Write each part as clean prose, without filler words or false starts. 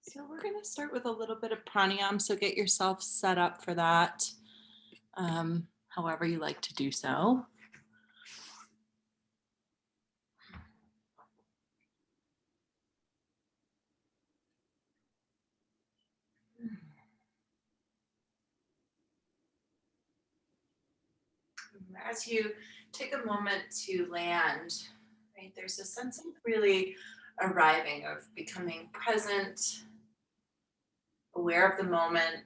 So we're going to start with a little bit of pranayam. So get yourself set up for that, however you like to do so. As you take a moment to land, right, there's a sense of really arriving, of becoming present, aware of the moment,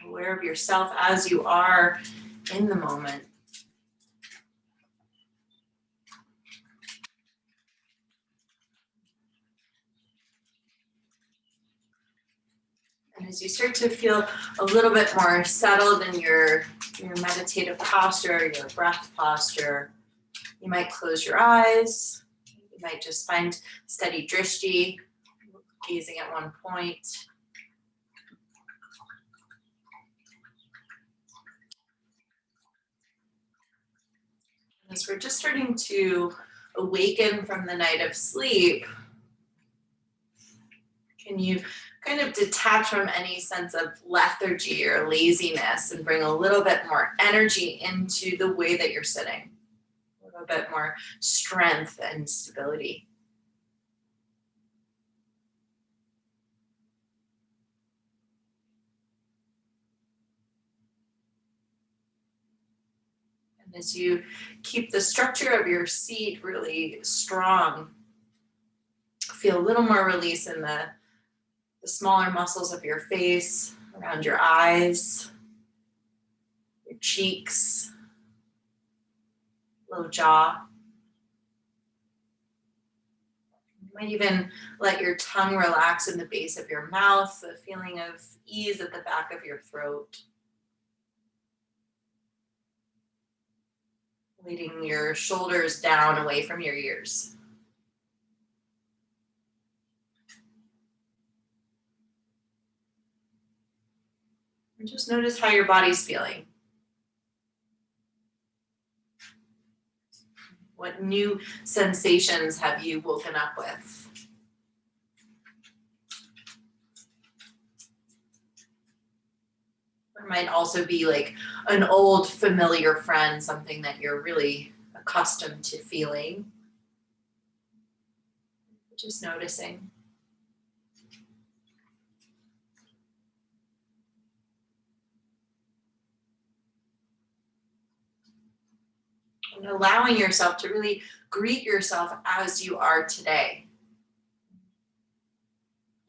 aware of yourself as you are in the moment. And as you start to feel a little bit more settled in your meditative posture, your breath posture, you might close your eyes. You might just find steady drishti, gazing at one point. As we're just starting to awaken from the night of sleep, can you kind of detach from any sense of lethargy or laziness and bring a little bit more energy into the way that you're sitting? A little bit more strength and stability. And as you keep the structure of your seat really strong, feel a little more release in the smaller muscles of your face, around your eyes, your cheeks, low jaw. You might even let your tongue relax in the base of your mouth, a feeling of ease at the back of your throat. Leading your shoulders down away from your ears. And just notice how your body's feeling. What new sensations have you woken up with? There might also be like an old familiar friend, something that you're really accustomed to feeling. Just noticing. And allowing yourself to really greet yourself as you are today.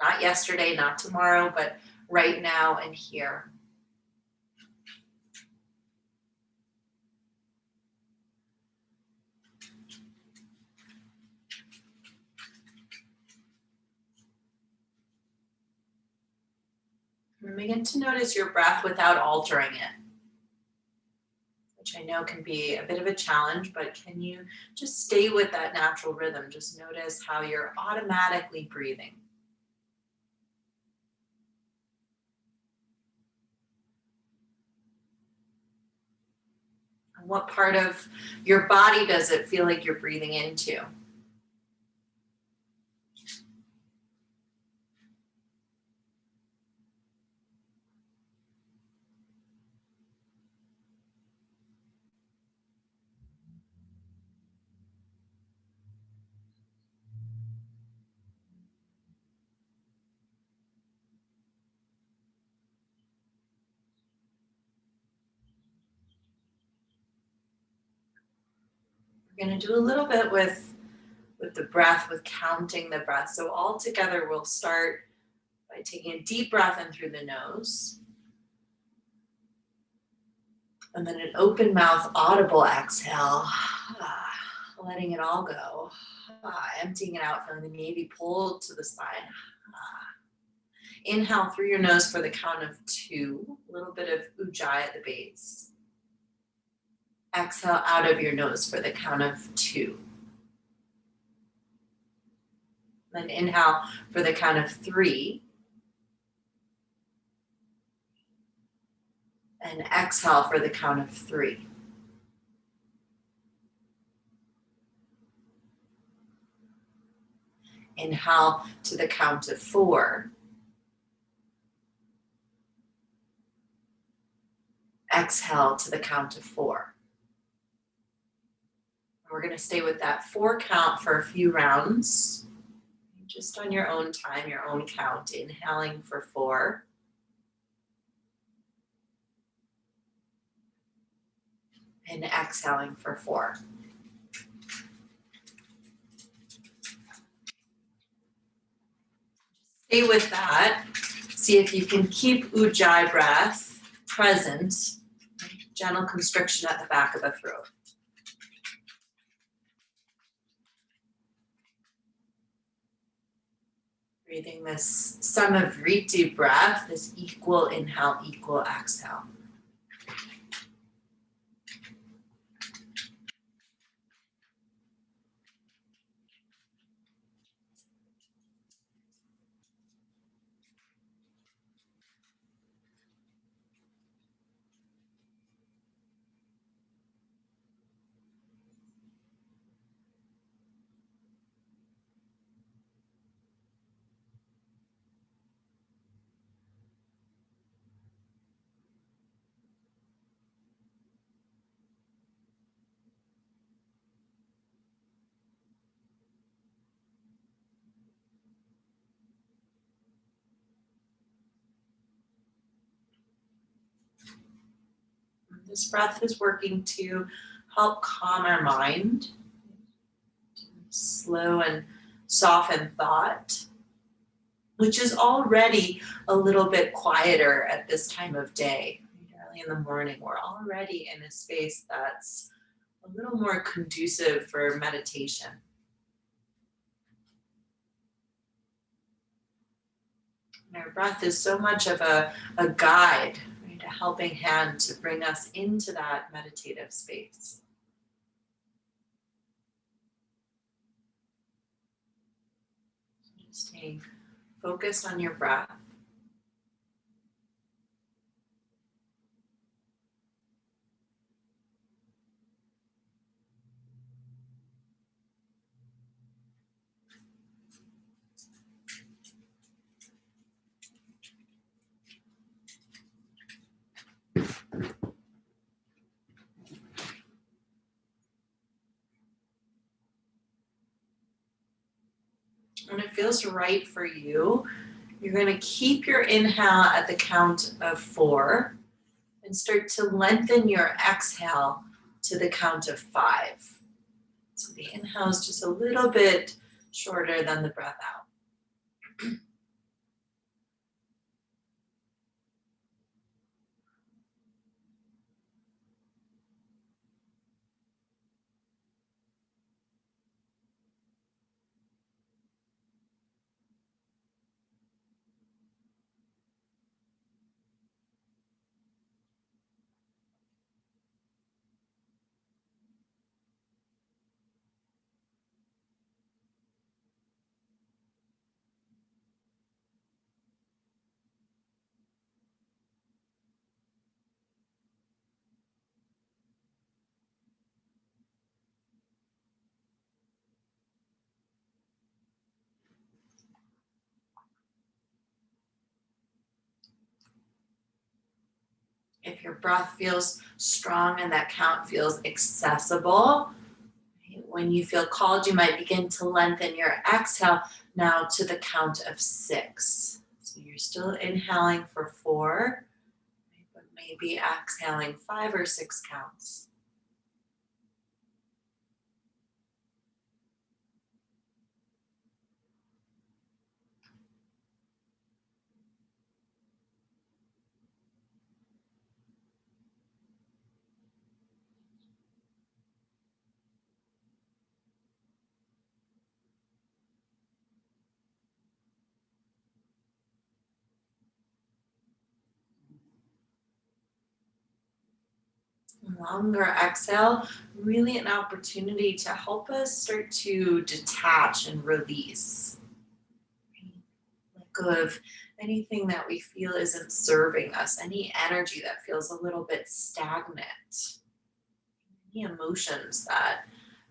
Not yesterday, not tomorrow, but right now and here. And begin to notice your breath without altering it, which I know can be a bit of a challenge, but can you just stay with that natural rhythm? Just notice how you're automatically breathing. And what part of your body does it feel like you're breathing into? We're going to do a little bit with the breath, with counting the breath. So all together, we'll start by taking a deep breath in through the nose. And then an open mouth, audible exhale, letting it all go. Emptying it out, feeling the navel pulled to the spine. Inhale through your nose for the count of 2. A little bit of ujjayi at the base. Exhale out of your nose for the count of 2. Then inhale for the count of 3. And exhale for the count of 3. Inhale to the count of 4. Exhale to the count of 4. We're going to stay with that 4 count for a few rounds, just on your own time, your own count. Inhaling for 4. And exhaling for 4. Stay with that. See if you can keep Ujjayi breath present. Gentle constriction at the back of the throat. Breathing this Samavriti breath, this equal inhale, equal exhale. This breath is working to help calm our mind, slow and soften thought, which is already a little bit quieter at this time of day. Early in the morning, we're already in a space that's a little more conducive for meditation. And our breath is so much of a guide, right? A helping hand to bring us into that meditative space. Just staying focused on your breath. When it feels right for you, you're going to keep your inhale at the count of 4 and start to lengthen your exhale to the count of 5. So the inhale is just a little bit shorter than the breath out. If your breath feels strong and that count feels accessible, when you feel called, you might begin to lengthen your exhale now to the count of 6. So you're still inhaling for 4, but maybe exhaling 5 or 6 counts. Longer exhale, really an opportunity to help us start to detach and release. Let go of anything that we feel isn't serving us, any energy that feels a little bit stagnant, any emotions that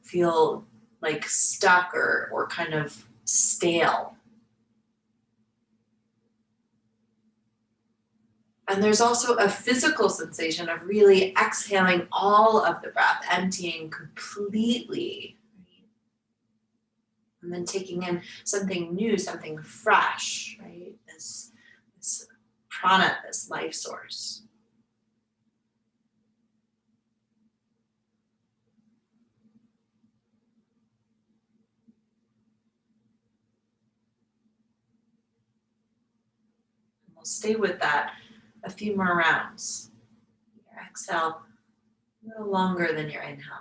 feel like stuck or kind of stale. And there's also a physical sensation of really exhaling all of the breath, emptying completely. And then taking in something new, something fresh, right? This prana, this life source. And we'll stay with that a few more rounds. Your exhale a little longer than your inhale.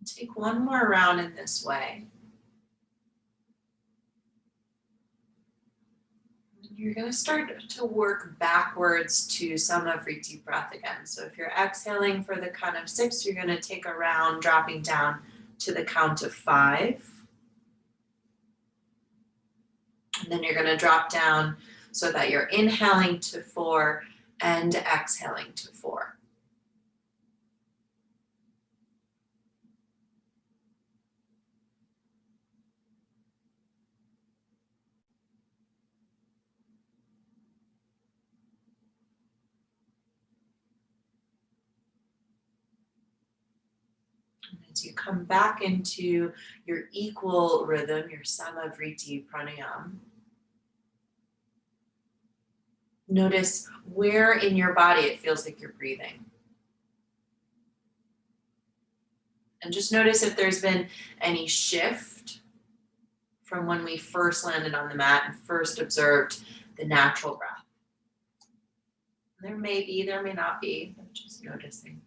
Take one more round in this way. You're going to start to work backwards to Samavriti breath again. So if you're exhaling for the count of 6, you're going to take a round dropping down to the count of 5. And then you're going to drop down so that you're inhaling to 4 and exhaling to 4. As you come back into your equal rhythm, your Samavriti pranayama, notice where in your body it feels like you're breathing. And just notice if there's been any shift from when we first landed on the mat and first observed the natural breath. There may be, there may not be, but just noticing.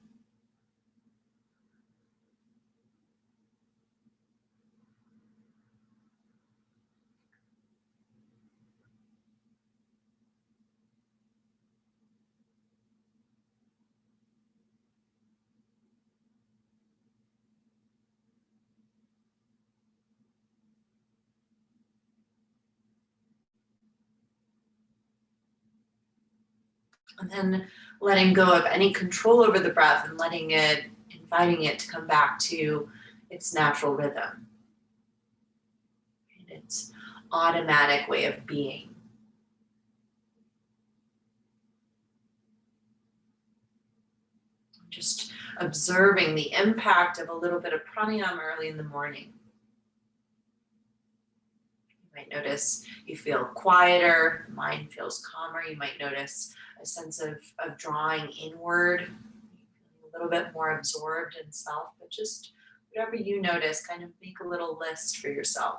And then letting go of any control over the breath and inviting it to come back to its natural rhythm. And its automatic way of being. Just observing the impact of a little bit of pranayama early in the morning. You might notice you feel quieter, mind feels calmer. You might notice a sense of drawing inward, a little bit more absorbed in self, but just whatever you notice, kind of make a little list for yourself.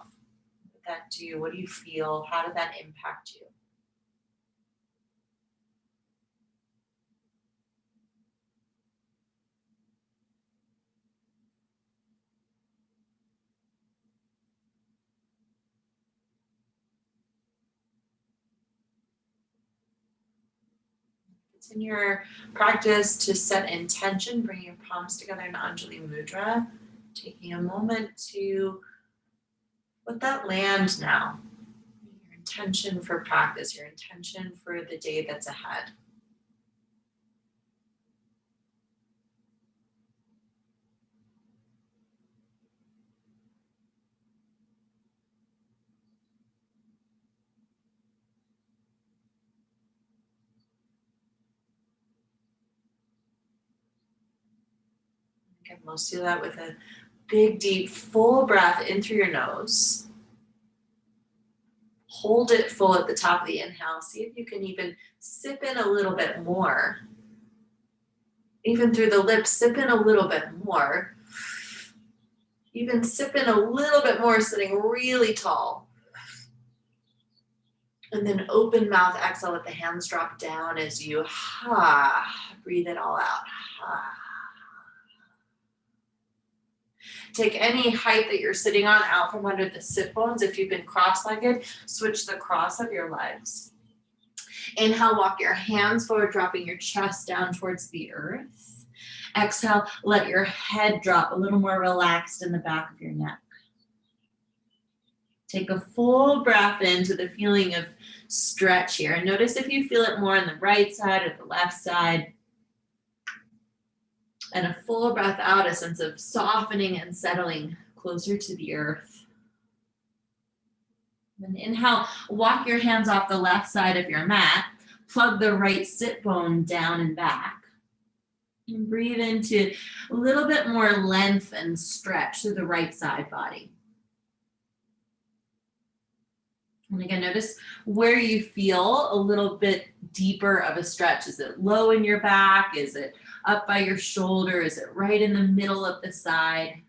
What did that do? What do you feel? How did that impact you? It's in your practice to set intention, bring your palms together in Anjali Mudra, taking a moment to let that land now. Your intention for practice, your intention for the day that's ahead. Again, we'll do that with a big, deep, full breath in through your nose. Hold it full at the top of the inhale. See if you can even sip in a little bit more. Even through the lips, sip in a little bit more. Even sip in a little bit more, sitting really tall. And then open mouth, exhale, let the hands drop down as you breathe it all out. Take any height that you're sitting on out from under the sit bones. If you've been cross-legged, switch the cross of your legs. Inhale, walk your hands forward, dropping your chest down towards the earth. Exhale, let your head drop a little more relaxed in the back of your neck. Take a full breath into the feeling of stretch here. And notice if you feel it more on the right side or the left side. And a full breath out, a sense of softening and settling closer to the earth. And inhale, walk your hands off the left side of your mat. Plug the right sit bone down and back. And breathe into a little bit more length and stretch through the right side body. And again, notice where you feel a little bit deeper of a stretch. Is it low in your back? Is it up by your shoulder? Is it right in the middle of the side?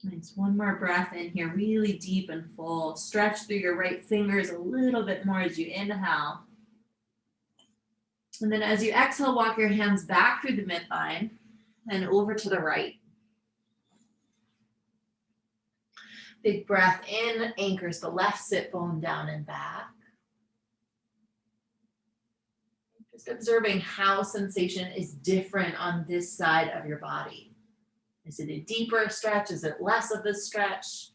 Nice. One more breath in here, really deep and full. Stretch through your right fingers a little bit more as you inhale. And then as you exhale, walk your hands back through the midline and over to the right. Big breath in, anchors the left sit bone down and back. Just observing how sensation is different on this side of your body. Is it a deeper stretch? Is it less of a stretch?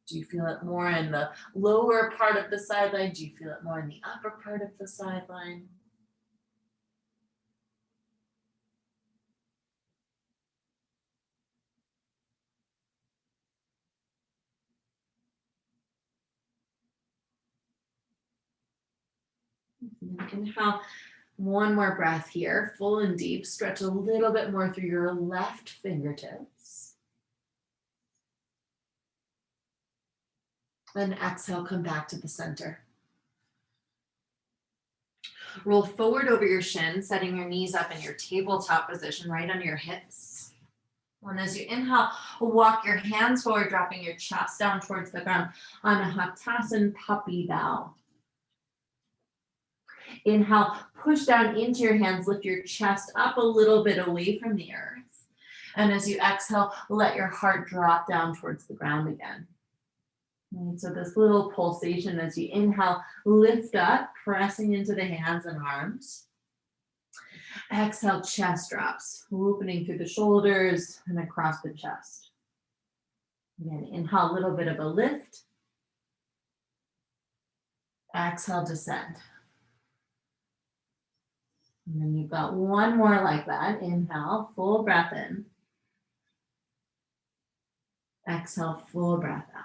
Do you feel it more in the lower part of the sideline? Do you feel it more in the upper part of the sideline? Inhale, one more breath here, full and deep. Stretch a little bit more through your left fingertips. Then exhale, come back to the center. Roll forward over your shins, setting your knees up in your tabletop position right on your hips. And as you inhale, walk your hands forward, dropping your chest down towards the ground on a Hatasana puppy bow. Inhale, push down into your hands, lift your chest up a little bit away from the earth. And as you exhale, let your heart drop down towards the ground again. And so this little pulsation as you inhale, lift up, pressing into the hands and arms. Exhale, chest drops, opening through the shoulders and across the chest. Again, inhale, a little bit of a lift. Exhale, descend. And then you've got one more like that. Inhale, full breath in. Exhale, full breath out.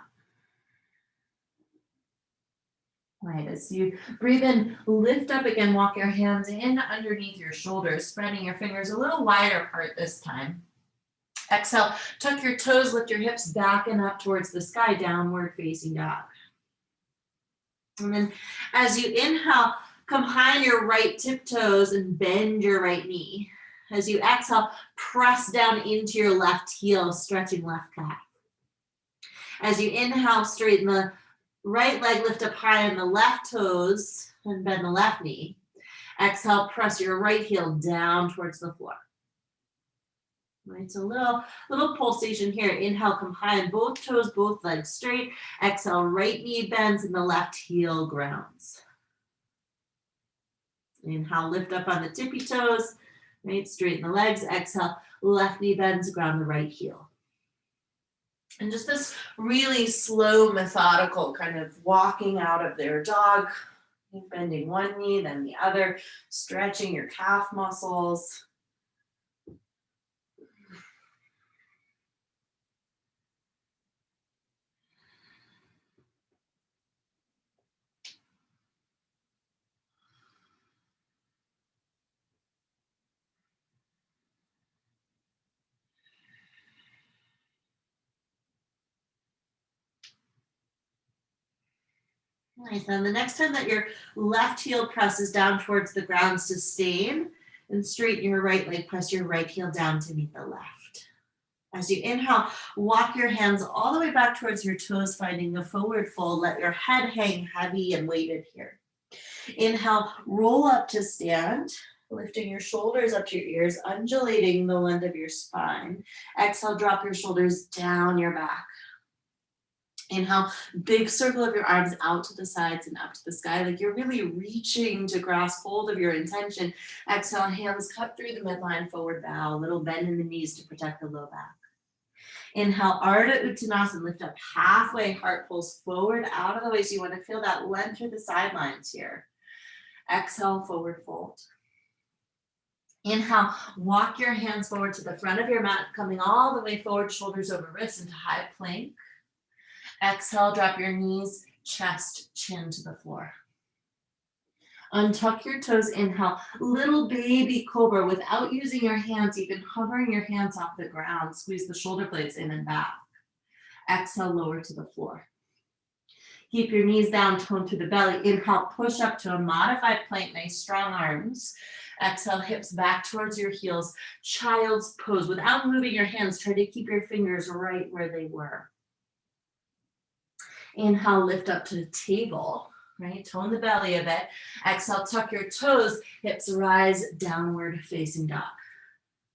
All right, as you breathe in, lift up again, walk your hands in underneath your shoulders, spreading your fingers a little wider apart this time. Exhale, tuck your toes, lift your hips back and up towards the sky, downward facing dog. And then as you inhale, come high on your right tiptoes and bend your right knee. As you exhale, press down into your left heel, stretching left calf. As you inhale, straighten the right leg, lift up high on the left toes and bend the left knee. Exhale, press your right heel down towards the floor. Right, so little pulsation here. Inhale, come high on both toes, both legs straight. Exhale, right knee bends and the left heel grounds. Inhale, lift up on the tippy toes, right, straighten the legs. Exhale, left knee bends, ground the right heel. And just this really slow, methodical kind of walking out of their dog, bending one knee, then the other, stretching your calf muscles. Nice. Then the next time that your left heel presses down towards the ground, sustain and straighten your right leg, press your right heel down to meet the left. As you inhale, walk your hands all the way back towards your toes, finding the forward fold. Let your head hang heavy and weighted here. Inhale, roll up to stand, lifting your shoulders up to your ears, undulating the length of your spine. Exhale, drop your shoulders down your back. Inhale, big circle of your arms out to the sides and up to the sky, like you're really reaching to grasp hold of your intention. Exhale, hands cut through the midline, forward bow, a little bend in the knees to protect the low back. Inhale, Ardha Uttanasana, lift up halfway, heart pulls forward out of the way. So you want to feel that length through the sidelines here. Exhale, forward fold. Inhale, walk your hands forward to the front of your mat, coming all the way forward, shoulders over wrists into high plank. Exhale, drop your knees, chest, chin to the floor. Untuck your toes, inhale, little baby cobra without using your hands, even hovering your hands off the ground. Squeeze the shoulder blades in and back. Exhale, lower to the floor. Keep your knees down, tone through the belly. Inhale, push up to a modified plank, nice strong arms. Exhale, hips back towards your heels, child's pose. Without moving your hands, try to keep your fingers right where they were. Inhale, lift up to the table, right? Tone the belly a bit. Exhale, tuck your toes, hips rise, downward facing dog.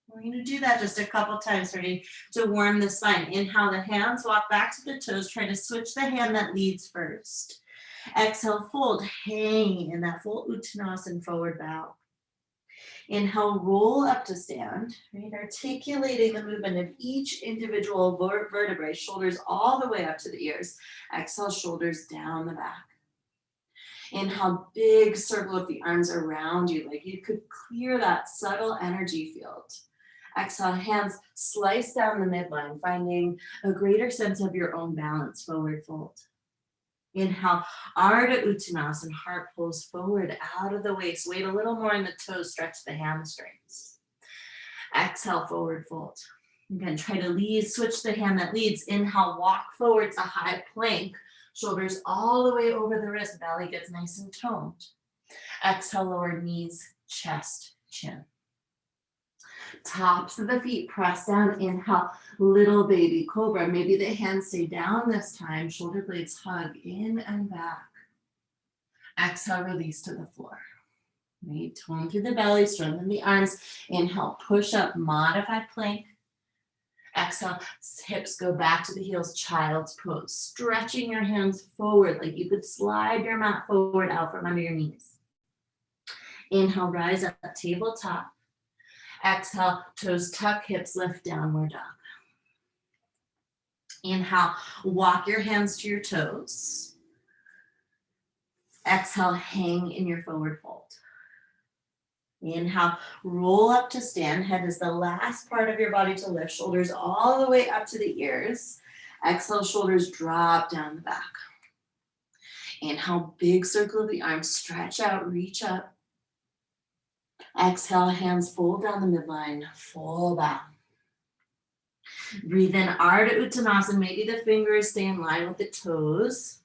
We're gonna do that just a couple times, starting to warm the spine. Inhale, the hands, walk back to the toes, try to switch the hand that leads first. Exhale, fold, hang in that full Uttanasana forward bow. Inhale, roll up to stand, right? Articulating the movement of each individual vertebrae, shoulders all the way up to the ears. Exhale, shoulders down the back. Inhale, big circle of the arms around you, like you could clear that subtle energy field. Exhale, hands slice down the midline, finding a greater sense of your own balance, forward fold. Inhale, Ardha Uttanasana, heart pulls forward out of the waist. Weight a little more in the toes, stretch the hamstrings. Exhale, forward fold. Again, try to lead, switch the hand that leads. Inhale, walk forward to high plank. Shoulders all the way over the wrist, belly gets nice and toned. Exhale, lower knees, chest, chin. Tops of the feet, press down, inhale, little baby cobra. Maybe the hands stay down this time, shoulder blades hug in and back. Exhale, release to the floor. Right, tone through the belly, strengthen the arms. Inhale, push up, modified plank. Exhale, hips go back to the heels, child's pose. Stretching your hands forward like you could slide your mat forward out from under your knees. Inhale, rise up, tabletop. Exhale, toes tuck, hips lift, downward dog. Inhale, walk your hands to your toes. Exhale, hang in your forward fold. Inhale, roll up to stand. Head is the last part of your body to lift. Shoulders all the way up to the ears. Exhale, shoulders drop down the back. Inhale, big circle of the arms. Stretch out, reach up. Exhale, hands fold down the midline, full bow. Breathe in, Ardha Uttanasana. Maybe the fingers stay in line with the toes.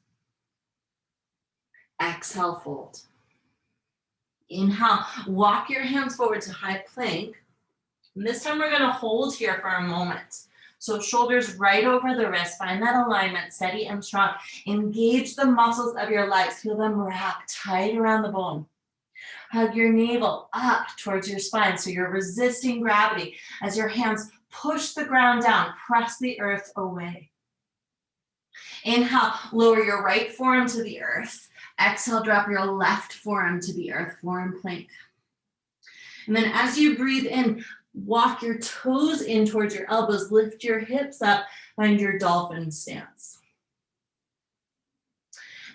Exhale, fold. Inhale, walk your hands forward to high plank. And this time we're gonna hold here for a moment. So shoulders right over the wrist, find that alignment, steady and strong. Engage the muscles of your legs, feel them wrap tight around the bone. Hug your navel up towards your spine so you're resisting gravity as your hands push the ground down, press the earth away. Inhale, lower your right forearm to the earth. Exhale, drop your left forearm to the earth, forearm plank. And then as you breathe in, walk your toes in towards your elbows, lift your hips up, find your dolphin stance.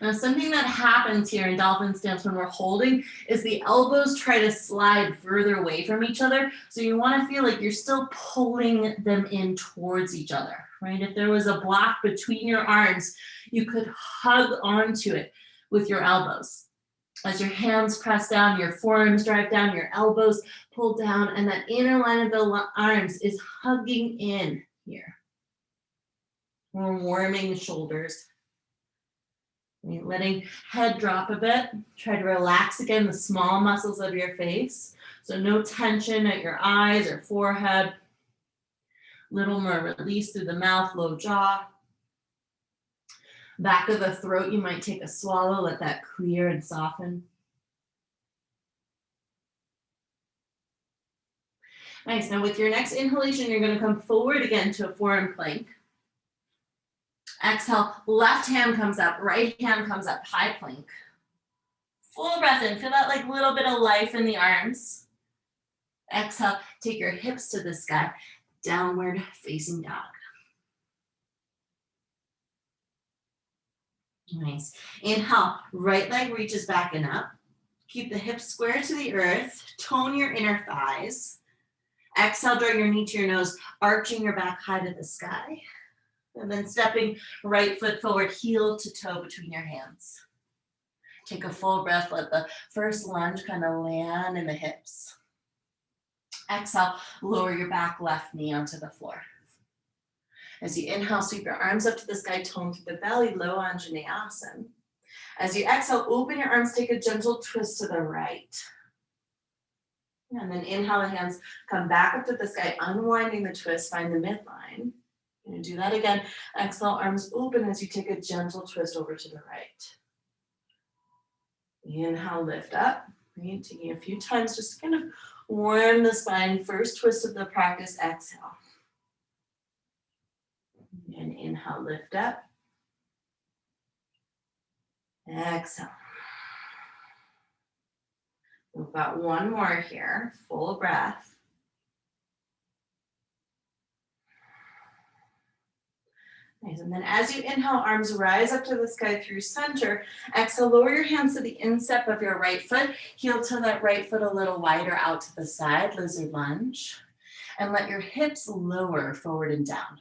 Now, something that happens here in dolphin stance when we're holding is the elbows try to slide further away from each other. So you want to feel like you're still pulling them in towards each other, right? If there was a block between your arms, you could hug onto it with your elbows. As your hands press down, your forearms drive down, your elbows pull down, and that inner line of the arms is hugging in here. We're warming the shoulders. Letting head drop a bit. Try to relax again the small muscles of your face. So no tension at your eyes or forehead. Little more release through the mouth, low jaw. Back of the throat, you might take a swallow, let that clear and soften. Nice, now with your next inhalation, you're gonna come forward again to a forearm plank. Exhale, left hand comes up, right hand comes up, high plank. Full breath in, feel that like little bit of life in the arms. Exhale, take your hips to the sky, downward facing dog. Nice. Inhale, right leg reaches back and up. Keep the hips square to the earth, tone your inner thighs. Exhale, draw your knee to your nose, arching your back high to the sky. And then stepping right foot forward, heel to toe between your hands. Take a full breath, let the first lunge kind of land in the hips. Exhale, lower your back left knee onto the floor. As you inhale, sweep your arms up to the sky, tone through the belly, low Anjaneyasana. As you exhale, open your arms, take a gentle twist to the right. And then inhale, the hands come back up to the sky, unwinding the twist, find the midline. You're gonna do that again. Exhale, arms open as you take a gentle twist over to the right. Inhale, lift up. Right? Taking a few times just to kind of warm the spine. First twist of the practice, exhale. And inhale, lift up. Exhale. We've got one more here, full breath. Nice. And then as you inhale, arms rise up to the sky through center. Exhale, lower your hands to the instep of your right foot. Heel to that right foot a little wider out to the side, lizard lunge. And let your hips lower forward and down.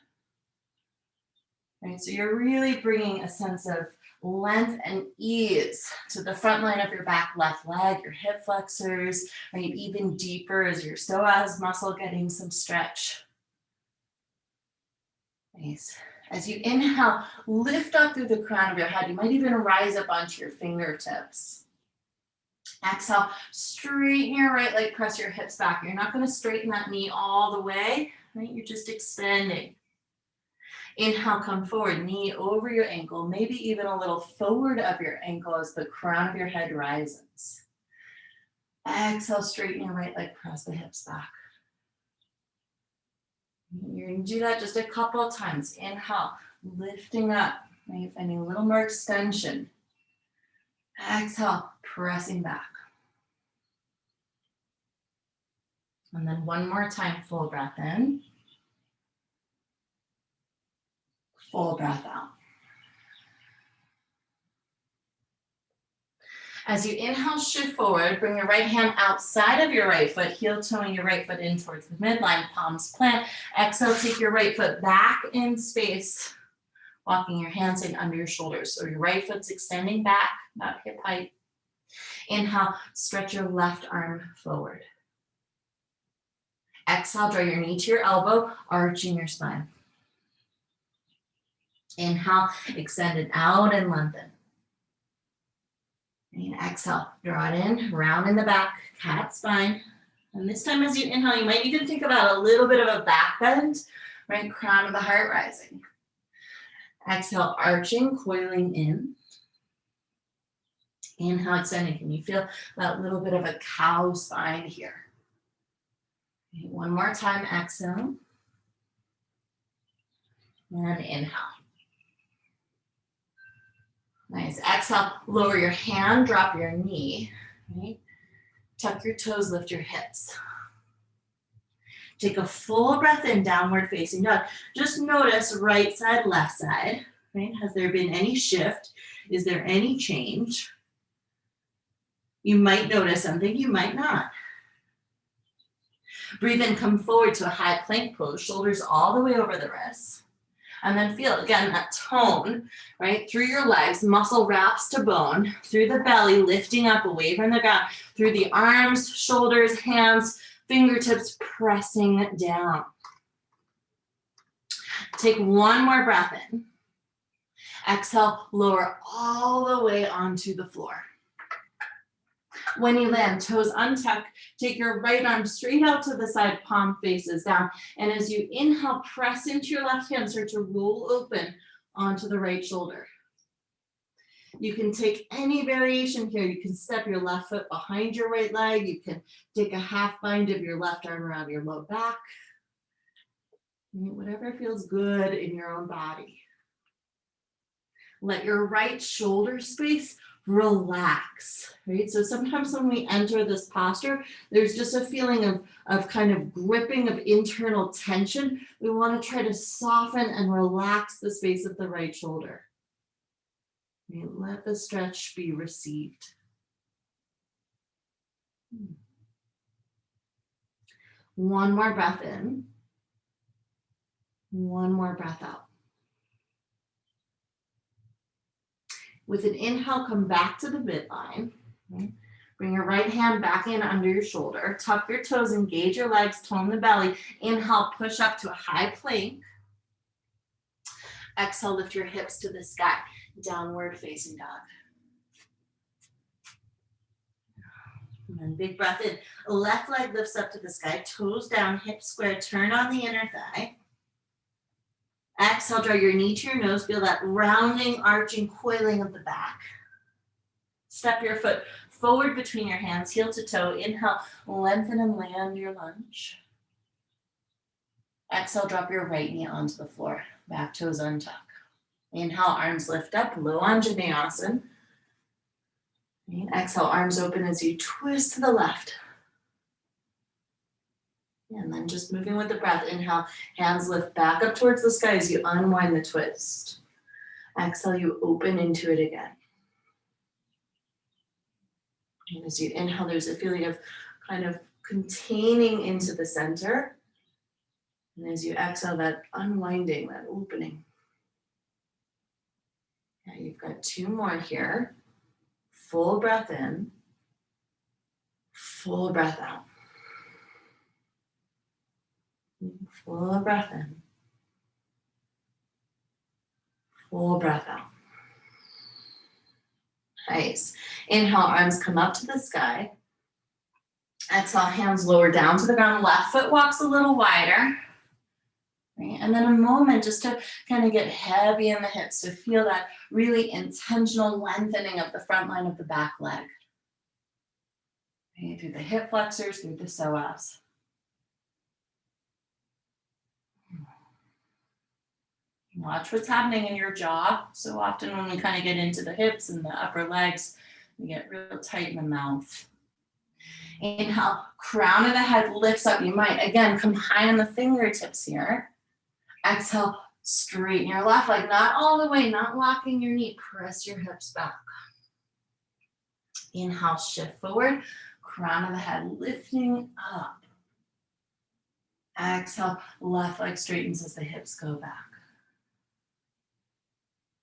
Right, so you're really bringing a sense of length and ease to the front line of your back left leg, your hip flexors, right, even deeper as your psoas muscle getting some stretch. Nice. As you inhale, lift up through the crown of your head. You might even rise up onto your fingertips. Exhale, straighten your right leg, press your hips back. You're not going to straighten that knee all the way, right? You're just extending. Inhale, come forward, knee over your ankle, maybe even a little forward of your ankle as the crown of your head rises. Exhale, straighten your right leg, press the hips back. You're going to do that just a couple of times. Inhale, lifting up, maybe finding a little more extension. Exhale, pressing back. And then one more time, full breath in. Full breath out. As you inhale, shift forward, bring your right hand outside of your right foot, heel toeing your right foot in towards the midline, palms plant. Exhale, take your right foot back in space, walking your hands in under your shoulders. So your right foot's extending back, about hip height. Inhale, stretch your left arm forward. Exhale, draw your knee to your elbow, arching your spine. Inhale, extend it out and lengthen. And exhale, draw it in, round in the back, cat spine. And this time as you inhale, you might even think about a little bit of a back bend, right? Crown of the heart rising. Exhale, arching, coiling in. Inhale, extending. Can you feel that little bit of a cow spine here? Okay, one more time, exhale. And inhale. Nice. Exhale, lower your hand, drop your knee. Right? Tuck your toes, lift your hips. Take a full breath in, downward facing dog. Just notice right side, left side. Right? Has there been any shift? Is there any change? You might notice something, you might not. Breathe in, come forward to a high plank pose, shoulders all the way over the wrists. And then feel, again, that tone, right, through your legs, muscle wraps to bone, through the belly, lifting up away from the ground, through the arms, shoulders, hands, fingertips pressing down. Take one more breath in. Exhale, lower all the way onto the floor. When you land, toes untuck, take your right arm straight out to the side, palm faces down. And as you inhale, press into your left hand, start to roll open onto the right shoulder. You can take any variation here. You can step your left foot behind your right leg. You can take a half bind of your left arm around your low back. Whatever feels good in your own body. Let your right shoulder space relax, right? So sometimes when we enter this posture, there's just a feeling of kind of gripping of internal tension. We want to try to soften and relax the space of the right shoulder. Let the stretch be received. One more breath in. One more breath out. With an inhale, come back to the midline. Okay. Bring your right hand back in under your shoulder. Tuck your toes, engage your legs, tone the belly. Inhale, push up to a high plank. Exhale, lift your hips to the sky. Downward facing dog. And then big breath in. Left leg lifts up to the sky, toes down, hips square, turn on the inner thigh. Exhale, draw your knee to your nose, feel that rounding, arching, coiling of the back. Step your foot forward between your hands, heel to toe. Inhale, lengthen and land your lunge. Exhale, drop your right knee onto the floor, back toes untuck. Inhale, arms lift up, low Anjaneyasana. And exhale, arms open as you twist to the left. And then just moving with the breath. Inhale, hands lift back up towards the sky as you unwind the twist. Exhale, you open into it again. And as you inhale, there's a feeling of kind of containing into the center. And as you exhale, that unwinding, that opening. Yeah, you've got two more here. Full breath in, full breath out. Full breath in, full breath out. Nice. Inhale, arms come up to the sky. Exhale, hands lower down to the ground. Left foot walks a little wider. Right? And then a moment just to kind of get heavy in the hips, to feel that really intentional lengthening of the front line of the back leg. Right? Through the hip flexors, through the psoas. Watch what's happening in your jaw. So often when we kind of get into the hips and the upper legs, we get real tight in the mouth. Inhale, crown of the head lifts up. You might, again, come high on the fingertips here. Exhale, straighten your left leg, not all the way, not locking your knee. Press your hips back. Inhale, shift forward. Crown of the head lifting up. Exhale, left leg straightens as the hips go back.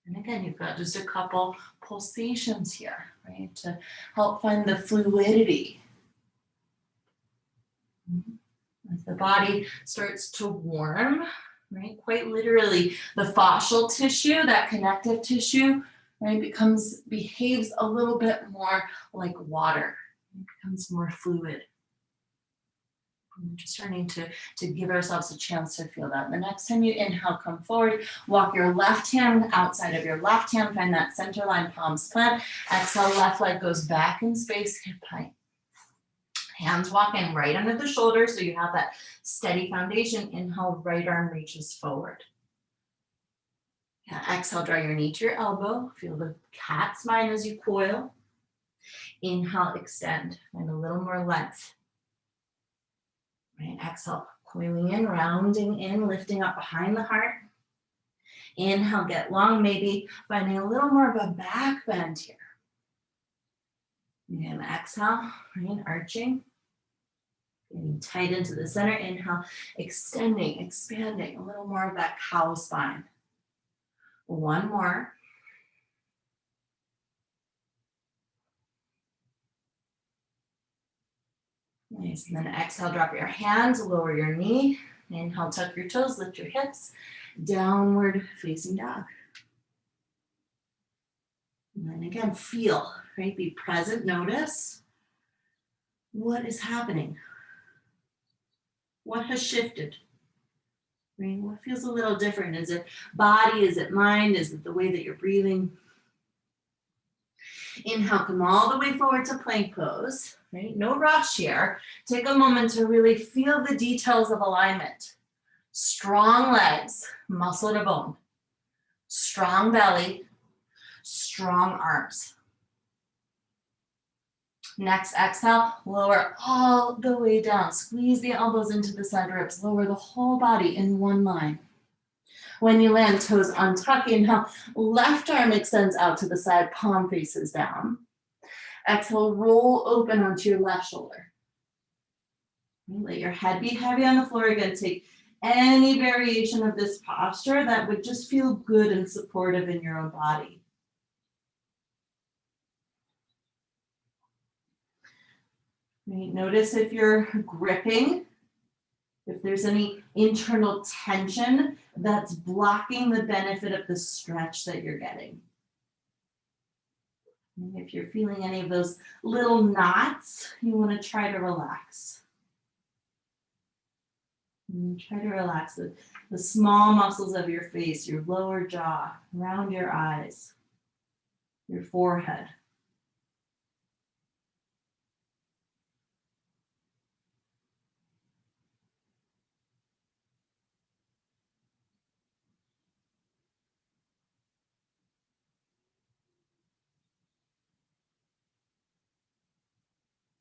And again, you've got just a couple pulsations here, right, to help find the fluidity. As the body starts to warm, right, quite literally, the fascial tissue, that connective tissue, right, behaves a little bit more like water. It becomes more fluid. We're just starting to give ourselves a chance to feel that. The next time you inhale, come forward, walk your left hand outside of your left hand, find that center line, palms plant. Exhale, left leg goes back in space, hip height. Hands walk in right under the shoulders so you have that steady foundation. Inhale, right arm reaches forward. Exhale, draw your knee to your elbow. Feel the cat spine as you coil. Inhale, extend, find a little more length. Right, exhale, coiling in, rounding in, lifting up behind the heart. Inhale, get long, maybe finding a little more of a back bend here. And exhale, right, arching. Getting tight into the center. Inhale, extending, expanding, a little more of that cow spine. One more. Nice, and then exhale, drop your hands, lower your knee. Inhale, tuck your toes, lift your hips. Downward facing dog. And then again, feel, right? Be present, notice what is happening. What has shifted? Right? What feels a little different? Is it body? Is it mind? Is it the way that you're breathing? Inhale, come all the way forward to plank pose, right? No rush here. Take a moment to really feel the details of alignment. Strong legs, muscle to bone. Strong belly, strong arms. Next, exhale, lower all the way down. Squeeze the elbows into the side ribs. Lower the whole body in one line. When you land, toes untuck. Inhale, left arm extends out to the side, palm faces down. Exhale, roll open onto your left shoulder. Let your head be heavy on the floor. Again, take any variation of this posture that would just feel good and supportive in your own body. Right? Notice if you're gripping, if there's any internal tension that's blocking the benefit of the stretch that you're getting. And if you're feeling any of those little knots, you want to try to relax. And try to relax the small muscles of your face, your lower jaw, around your eyes, your forehead.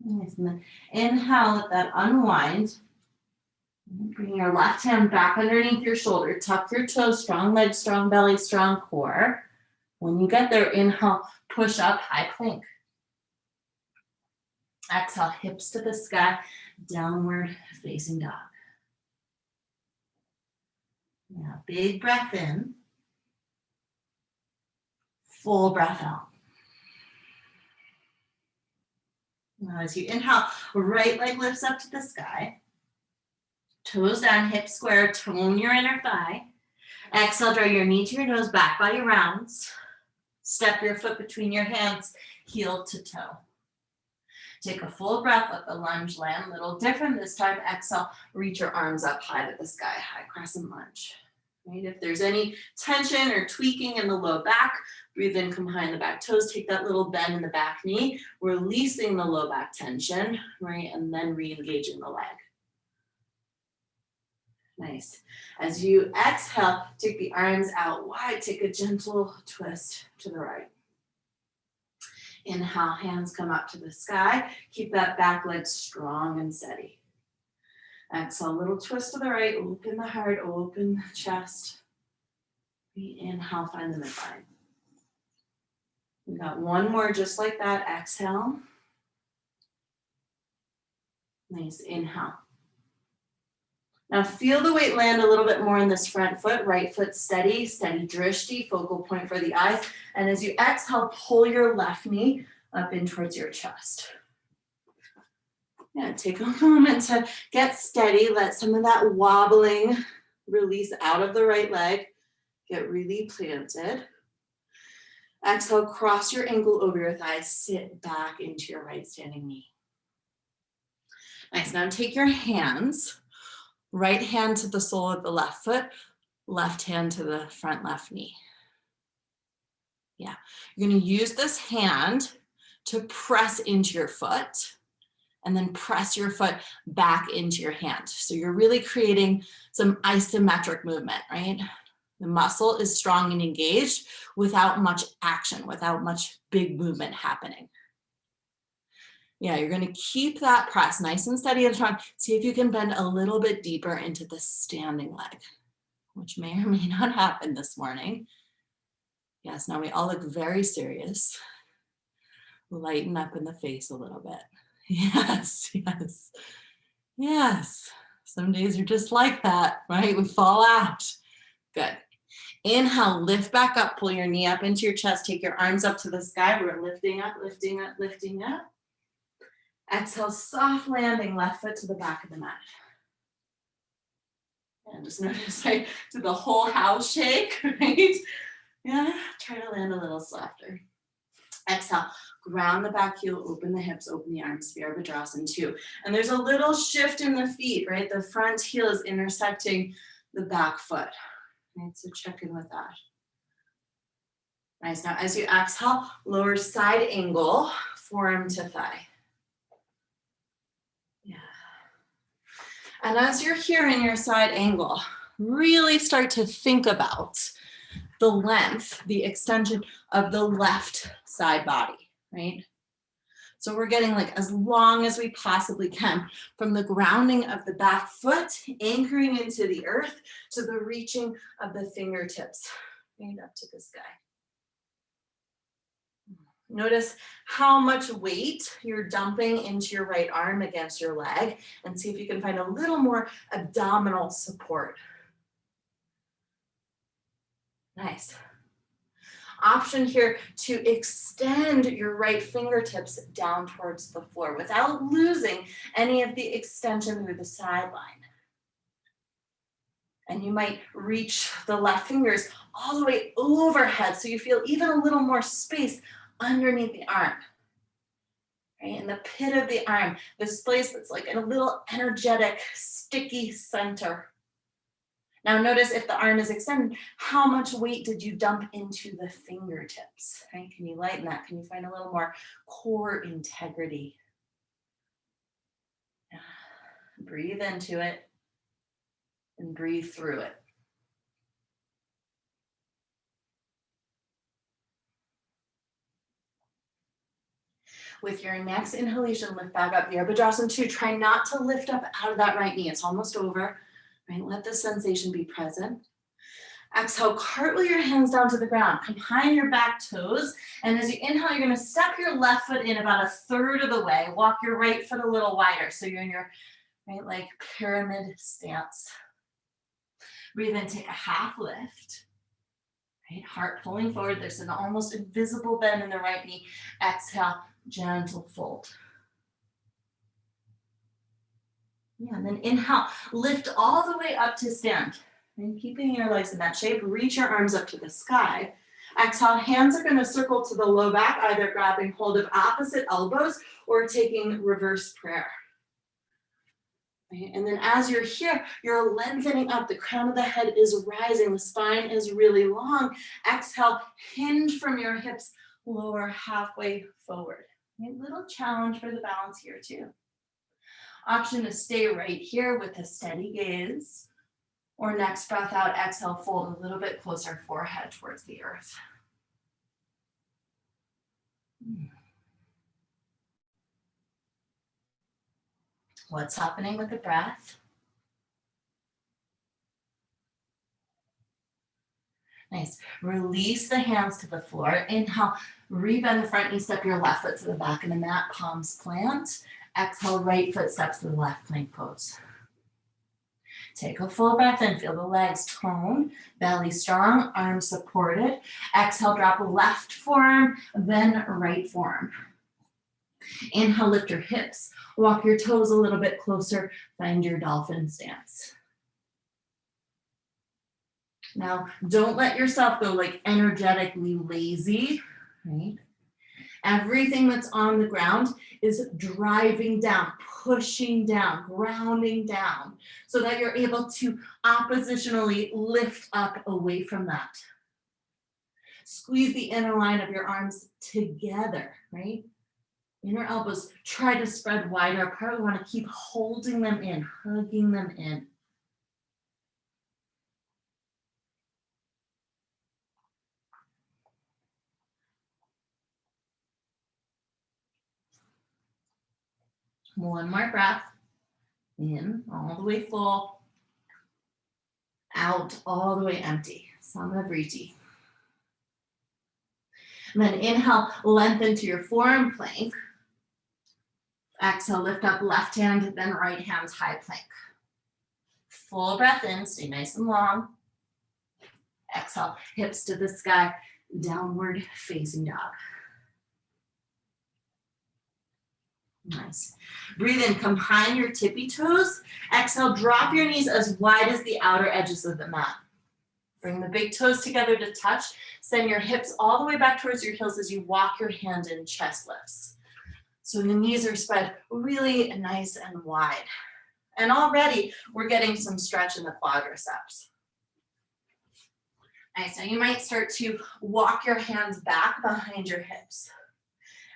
Nice. And then inhale, let that unwind. Bring your left hand back underneath your shoulder. Tuck your toes, strong legs, strong belly, strong core. When you get there, inhale, push up, high plank. Exhale, hips to the sky, downward facing dog. Now, big breath in. Full breath out. Now, as you inhale, right leg lifts up to the sky. Toes down, hips square, tone your inner thigh. Exhale, draw your knee to your nose, back body rounds. Step your foot between your hands, heel to toe. Take a full breath, let the lunge land. A little different this time. Exhale, reach your arms up high to the sky, high crescent lunge. Right? If there's any tension or tweaking in the low back, breathe in, come behind the back toes, take that little bend in the back knee, releasing the low back tension, right? And then re-engaging the leg. Nice. As you exhale, take the arms out wide, take a gentle twist to the right. Inhale, hands come up to the sky. Keep that back leg strong and steady. Exhale, little twist to the right, open the heart, open the chest. Inhale, find the midline. We got one more just like that. Exhale. Nice, inhale. Now feel the weight land a little bit more in this front foot, right foot steady, steady drishti, focal point for the eyes. And as you exhale, pull your left knee up in towards your chest. Yeah, take a moment to get steady. Let some of that wobbling release out of the right leg. Get really planted. Exhale, cross your ankle over your thighs. Sit back into your right standing knee. Nice. Now take your hands. Right hand to the sole of the left foot. Left hand to the front left knee. Yeah. You're going to use this hand to press into your foot. And then press your foot back into your hand. So you're really creating some isometric movement, right? The muscle is strong and engaged without much action, without much big movement happening. Yeah, you're going to keep that press nice and steady and strong. See if you can bend a little bit deeper into the standing leg, which may or may not happen this morning. Yes, now we all look very serious. Lighten up in the face a little bit. Yes, yes, yes. Some days are just like that, right? We fall out. Good. Inhale, lift back up, pull your knee up into your chest, take your arms up to the sky. We're lifting up, lifting up, lifting up. Exhale, soft landing, left foot to the back of the mat. And just notice I did the whole house shake, right? Yeah, try to land a little softer. Exhale, ground the back heel, open the hips, open the arms, Virabhadrasana 2. And there's a little shift in the feet, right? The front heel is intersecting the back foot. Right, so check in with that. Nice, now as you exhale, lower side angle, forearm to thigh. Yeah. And as you're here in your side angle, really start to think about the length, the extension of the left side body, right? So we're getting like as long as we possibly can from the grounding of the back foot, anchoring into the earth, to the reaching of the fingertips, right up to the sky. Notice how much weight you're dumping into your right arm against your leg, and see if you can find a little more abdominal support. Nice. Option here to extend your right fingertips down towards the floor without losing any of the extension through the sideline. And you might reach the left fingers all the way overhead so you feel even a little more space underneath the arm. Right? In the pit of the arm, this place that's like a little energetic, sticky center. Now notice if the arm is extended, how much weight did you dump into the fingertips? Right? Can you lighten that? Can you find a little more core integrity? Breathe into it and breathe through it. With your next inhalation, lift back up. Virabhadrasana 2. Try not to lift up out of that right knee. It's almost over. Right? Let the sensation be present. Exhale, cartwheel your hands down to the ground. Come high on your back toes. And as you inhale, you're going to step your left foot in about 1/3 of the way. Walk your right foot a little wider. So you're in your right leg pyramid stance. Breathe in, take a half lift. Right? Heart pulling forward. There's an almost invisible bend in the right knee. Exhale, gentle fold. Yeah, and then inhale, lift all the way up to stand. And keeping your legs in that shape, reach your arms up to the sky. Exhale, hands are going to circle to the low back, either grabbing hold of opposite elbows or taking reverse prayer. Right? And then as you're here, you're lengthening up. The crown of the head is rising. The spine is really long. Exhale, hinge from your hips, lower halfway forward. A little challenge for the balance here too. Option to stay right here with a steady gaze, or next breath out, exhale, fold a little bit closer, forehead towards the earth. What's happening with the breath? Nice. Release the hands to the floor. Inhale, rebend the front knee, step your left foot to the back of the mat, palms plant. Exhale, right foot steps to the left plank pose. Take a full breath in, feel the legs toned, belly strong, arms supported. Exhale, drop left forearm, then right forearm. Inhale, lift your hips, walk your toes a little bit closer, find your dolphin stance. Now, don't let yourself go like energetically lazy, right? Everything that's on the ground is driving down, pushing down, grounding down, so that you're able to oppositionally lift up away from that. Squeeze the inner line of your arms together, right? Inner elbows try to spread wider apart. We want to keep holding them in, hugging them in. One more breath. In, all the way full. Out, all the way empty. Samavriti. And then inhale, lengthen to your forearm plank. Exhale, lift up left hand, then right hand, high plank. Full breath in, stay nice and long. Exhale, hips to the sky, downward facing dog. Nice. Breathe in, come behind your tippy toes. Exhale, drop your knees as wide as the outer edges of the mat. Bring the big toes together to touch. Send your hips all the way back towards your heels as you walk your hand in, chest lifts. So the knees are spread really nice and wide. And already we're getting some stretch in the quadriceps. Nice, now you might start to walk your hands back behind your hips.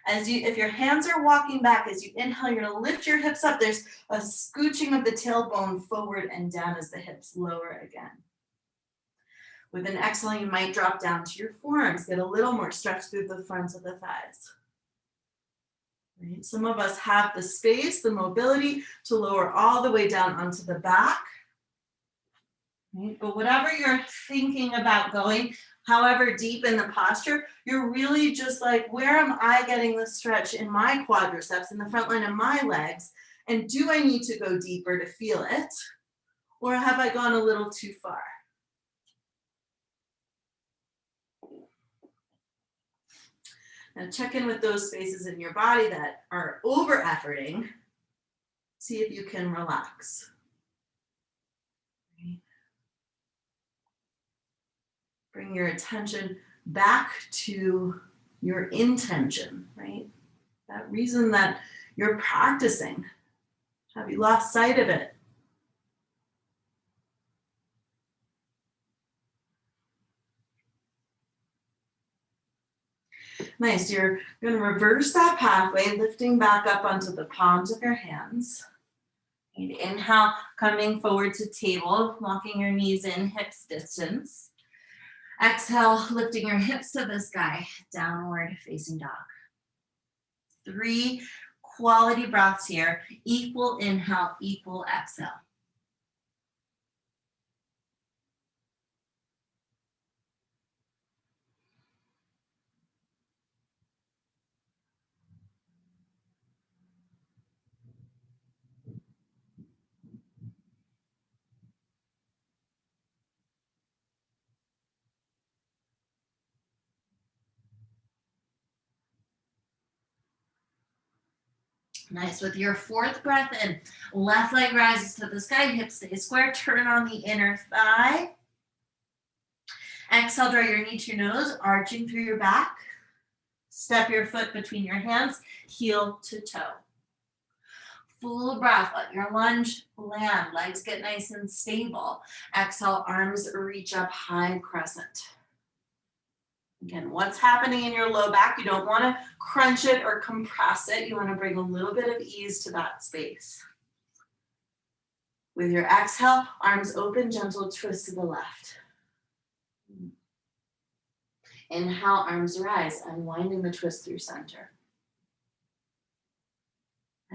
If your hands are walking back, as you inhale, you're gonna lift your hips up. There's a scooching of the tailbone forward and down as the hips lower again. With an exhale, you might drop down to your forearms, get a little more stretch through the fronts of the thighs. Right? Some of us have the space, the mobility to lower all the way down onto the back. Right? But whatever you're thinking about going, however deep in the posture, you're really just like, where am I getting the stretch in my quadriceps, in the front line of my legs? And do I need to go deeper to feel it? Or have I gone a little too far? Now check in with those spaces in your body that are over-efforting. See if you can relax. Bring your attention back to your intention, right? That reason that you're practicing. Have you lost sight of it? Nice, you're gonna reverse that pathway, lifting back up onto the palms of your hands. And inhale, coming forward to table, locking your knees in, hips distance. Exhale, lifting your hips to the sky, downward facing dog. 3 quality breaths here, equal inhale, equal exhale. Nice, with your 4th breath in, left leg rises to the sky, hips stay square, turn on the inner thigh. Exhale, draw your knee to your nose, arching through your back. Step your foot between your hands, heel to toe. Full breath, let your lunge land, legs get nice and stable. Exhale, arms reach up, high crescent. Again, what's happening in your low back? You don't want to crunch it or compress it. You want to bring a little bit of ease to that space. With your exhale, arms open, gentle twist to the left. Inhale, arms rise, unwinding the twist through center.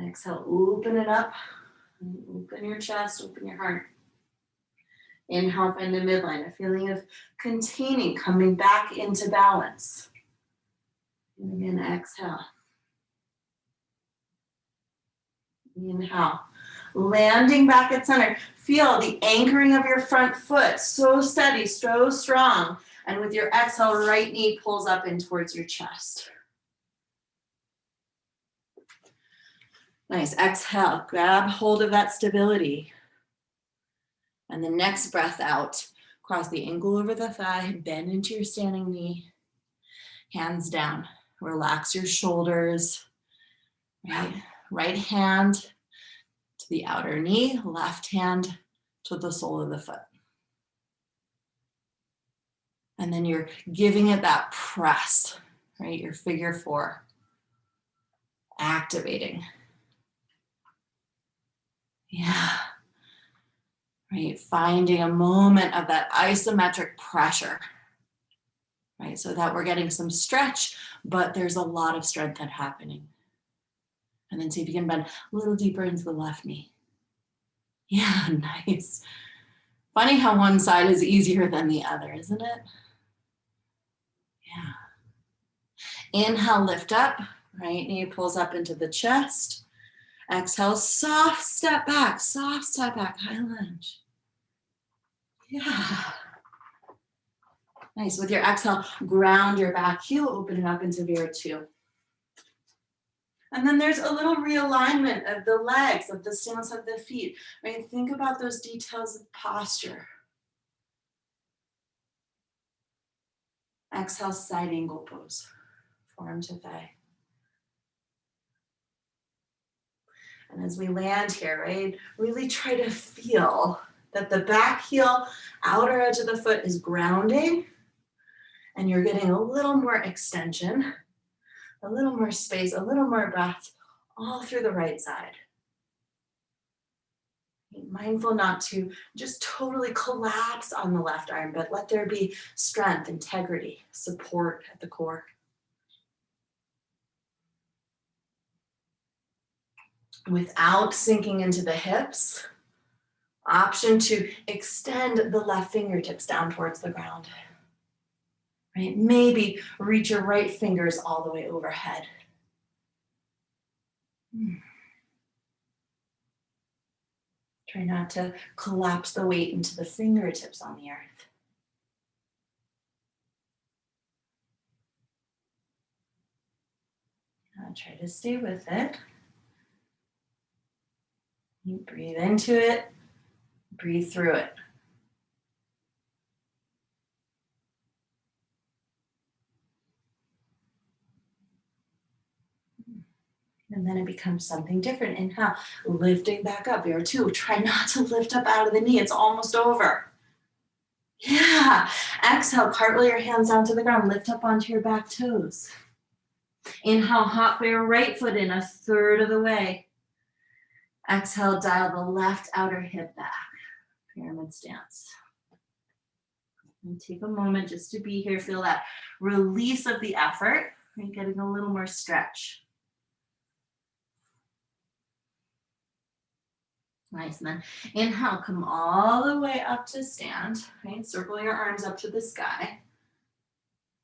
Exhale, open it up. Open your chest, open your heart. Inhale, find the midline, a feeling of containing, coming back into balance. And again, exhale. Inhale, landing back at center. Feel the anchoring of your front foot, so steady, so strong. And with your exhale, right knee pulls up in towards your chest. Nice, exhale, grab hold of that stability. And the next breath out, cross the ankle over the thigh, bend into your standing knee, hands down. Relax your shoulders, right hand to the outer knee, left hand to the sole of the foot. And then you're giving it that press, right? Your figure 4, activating. Yeah. Right, finding a moment of that isometric pressure, right? So that we're getting some stretch, but there's a lot of strength that's happening. And then see if you can bend a little deeper into the left knee. Yeah, nice. Funny how one side is easier than the other, isn't it? Yeah. Inhale, lift up, right knee pulls up into the chest. Exhale, soft step back, high lunge. Yeah. Nice. With your exhale, ground your back heel, open it up into Virya-2. And then there's a little realignment of the legs, of the stance of the feet. Right? Think about those details of posture. Exhale, side angle pose, forearm to thigh. And as we land here, right, really try to feel that the back heel, outer edge of the foot is grounding, and you're getting a little more extension, a little more space, a little more breath, all through the right side. Be mindful not to just totally collapse on the left arm, but let there be strength, integrity, support at the core. Without sinking into the hips, option to extend the left fingertips down towards the ground. Right? Maybe reach your right fingers all the way overhead. Try not to collapse the weight into the fingertips on the earth. Now try to stay with it. You breathe into it, breathe through it. And then it becomes something different. Inhale, lifting back up. Here too, try not to lift up out of the knee. It's almost over. Yeah. Exhale, cartwheel your hands down to the ground. Lift up onto your back toes. Inhale, hop your right foot in a third of the way. Exhale, dial the left outer hip back. Pyramid stance. And take a moment just to be here. Feel that release of the effort. And getting a little more stretch. Nice, and then inhale, come all the way up to stand, right? Circle your arms up to the sky.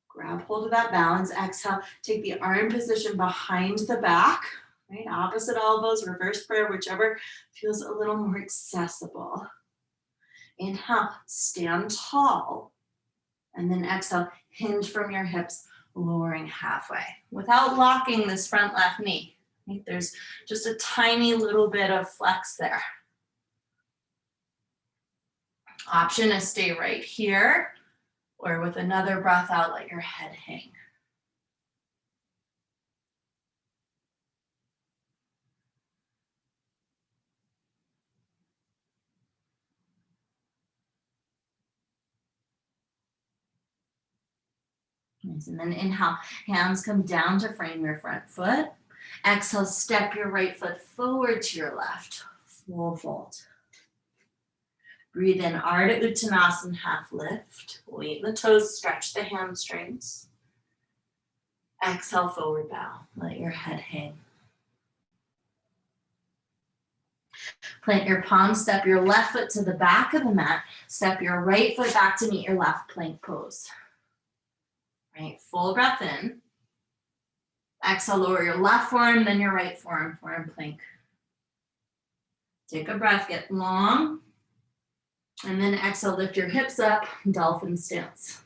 Grab hold of that balance. Exhale, take the arm position behind the back, right? Opposite elbows, reverse prayer, whichever feels a little more accessible. Inhale, stand tall. And then exhale, hinge from your hips, lowering halfway without locking this front left knee. Right? There's just a tiny little bit of flex there. Option is stay right here, or with another breath out, let your head hang. Nice, and then inhale, hands come down to frame your front foot. Exhale, step your right foot forward to your left, full fold. Breathe in, Ardha Uttanasana, half lift. Weight in the toes, stretch the hamstrings. Exhale, forward bow. Let your head hang. Plant your palms, step your left foot to the back of the mat. Step your right foot back to meet your left plank pose. Right, full breath in. Exhale, lower your left forearm, then your right forearm, forearm plank. Take a breath, get long. And then exhale, lift your hips up, dolphin stance.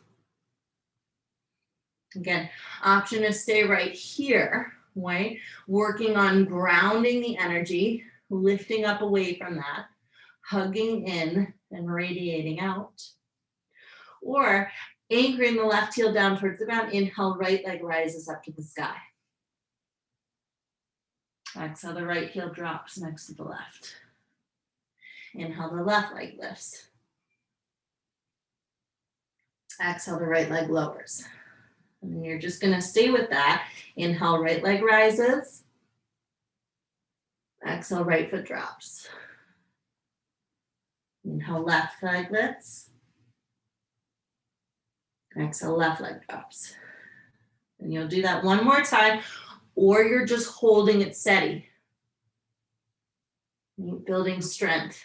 Again, option is stay right here, right? Working on grounding the energy, lifting up away from that, hugging in and radiating out. Or anchoring the left heel down towards the ground, inhale, right leg rises up to the sky. Exhale, the right heel drops next to the left. Inhale, the left leg lifts. Exhale, the right leg lowers. And then you're just going to stay with that. Inhale, right leg rises. Exhale, right foot drops. Inhale, left leg lifts. Exhale, left leg drops. And you'll do that one more time, or you're just holding it steady. Building strength,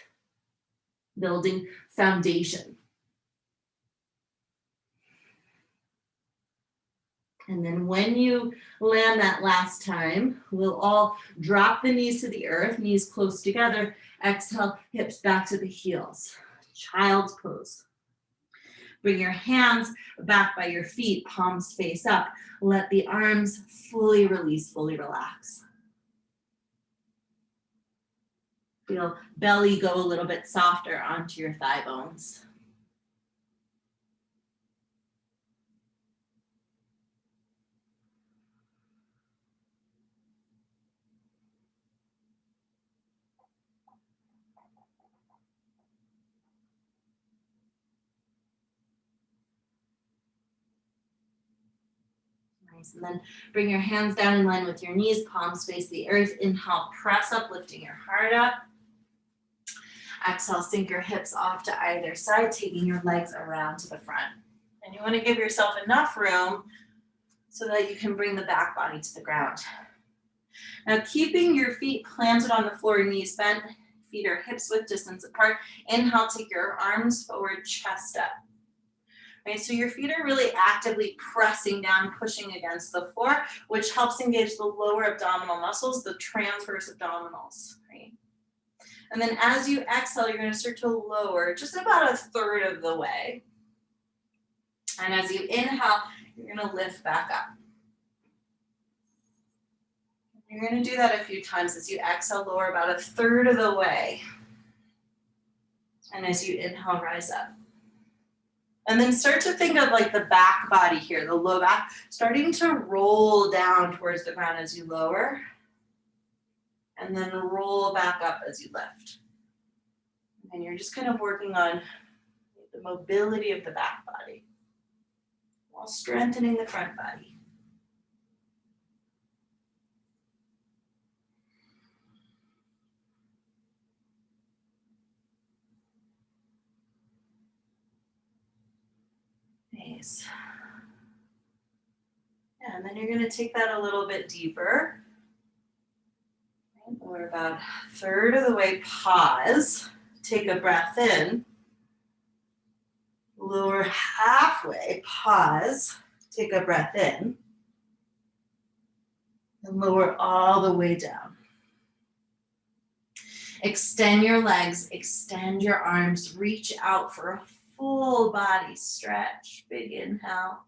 building foundation. And then when you land that last time, we'll all drop the knees to the earth, knees close together. Exhale, hips back to the heels. Child's pose. Bring your hands back by your feet, palms face up. Let the arms fully release, fully relax. Feel belly go a little bit softer onto your thigh bones. Nice. And then bring your hands down in line with your knees, palms face the earth. Inhale, press up, lifting your heart up. Exhale, sink your hips off to either side, taking your legs around to the front. And you want to give yourself enough room so that you can bring the back body to the ground. Now, keeping your feet planted on the floor, knees bent, feet are hips width distance apart. Inhale, take your arms forward, chest up. Right, so your feet are really actively pressing down, pushing against the floor, which helps engage the lower abdominal muscles, the transverse abdominals, right? And then as you exhale, you're going to start to lower just about a third of the way. And as you inhale, you're going to lift back up. You're going to do that a few times. As you exhale, lower about a third of the way. And as you inhale, rise up. And then start to think of like the back body here, the low back, starting to roll down towards the ground as you lower. And then roll back up as you lift. And you're just kind of working on the mobility of the back body while strengthening the front body. Nice. Yeah, and then you're going to take that a little bit deeper. We're about a third of the way, pause, take a breath in, lower halfway, pause, take a breath in, and lower all the way down. Extend your legs, extend your arms, reach out for a full body stretch. Big inhale.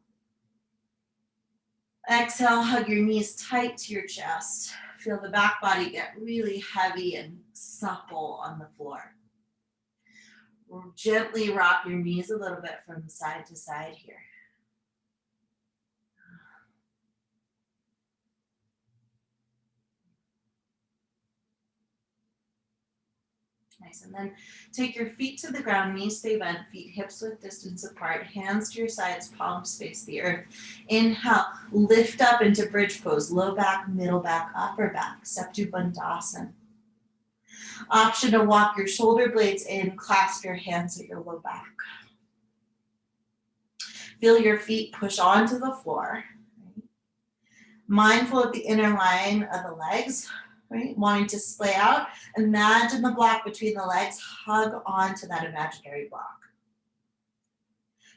Exhale, hug your knees tight to your chest. Feel the back body get really heavy and supple on the floor. Gently rock your knees a little bit from side to side here. Nice, and then take your feet to the ground, knees stay bent, feet hips width distance apart, hands to your sides, palms face the earth. Inhale, lift up into bridge pose, low back, middle back, upper back, Setu Bandhasana. Option to walk your shoulder blades in, clasp your hands at your low back. Feel your feet push onto the floor. Mindful of the inner line of the legs. Right? Wanting to splay out, imagine the block between the legs, hug onto that imaginary block.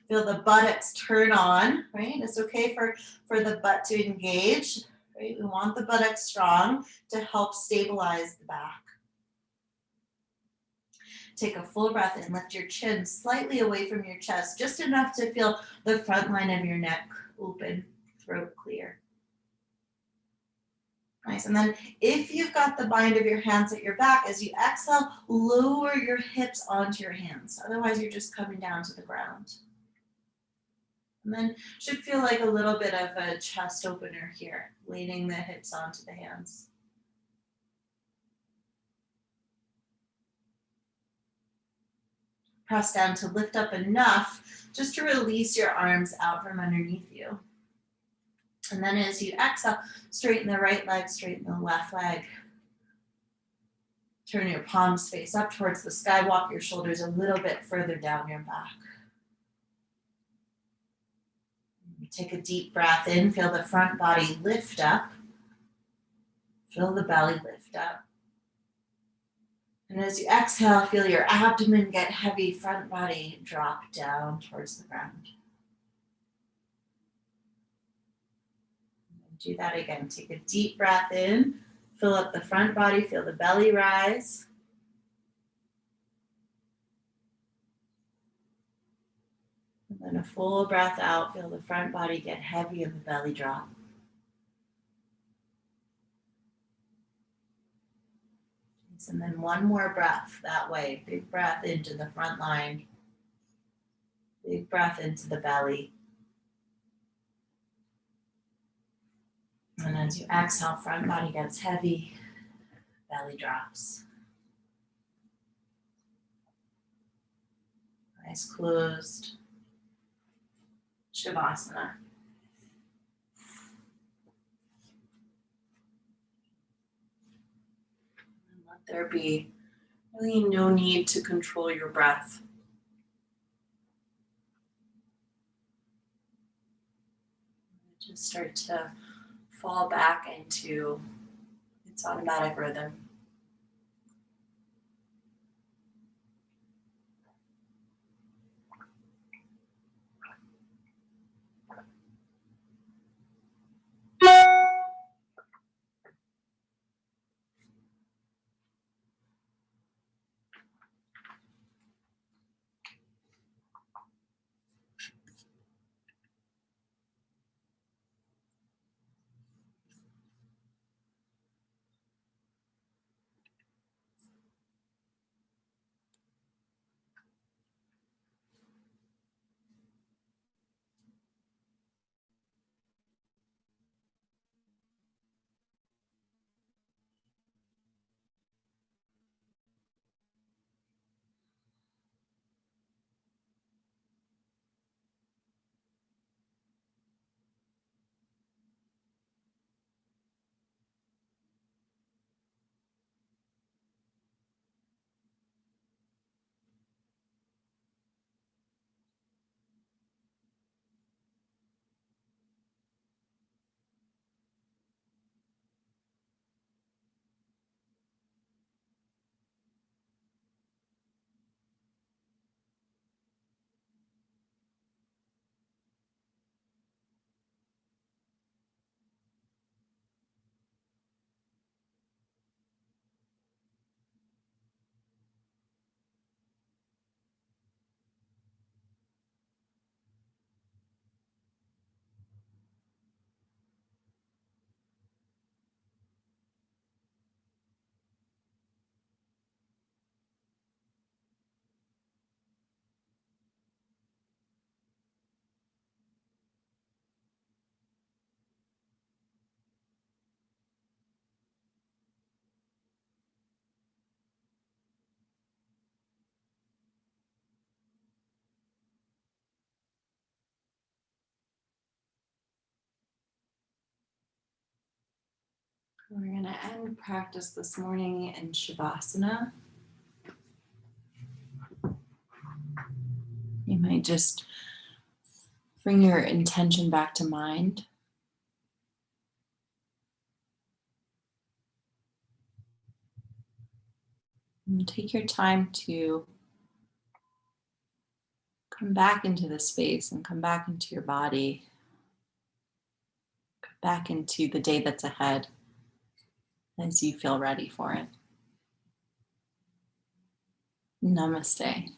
Feel the buttocks turn on, right? It's okay for the butt to engage, right? We want the buttocks strong to help stabilize the back. Take a full breath in, lift your chin slightly away from your chest, just enough to feel the front line of your neck open, throat clear. Nice, and then if you've got the bind of your hands at your back, as you exhale, lower your hips onto your hands. Otherwise, you're just coming down to the ground. And then should feel like a little bit of a chest opener here, leaning the hips onto the hands. Press down to lift up enough just to release your arms out from underneath you. And then as you exhale, straighten the right leg, straighten the left leg. Turn your palms face up towards the sky. Walk your shoulders a little bit further down your back. Take a deep breath in. Feel the front body lift up. Feel the belly lift up. And as you exhale, feel your abdomen get heavy, front body drop down towards the ground. Do that again. Take a deep breath in, fill up the front body, feel the belly rise. And then a full breath out, feel the front body get heavy and the belly drop. And then one more breath that way. Big breath into the front line. Big breath into the belly. And as you exhale, front body gets heavy, belly drops. Eyes closed. Shavasana. Let there be really no need to control your breath. Just start to fall back into its automatic rhythm. We're going to end practice this morning in Shavasana. You might just bring your intention back to mind. And take your time to come back into the space and come back into your body. Come back into the day that's ahead as you feel ready for it. Namaste.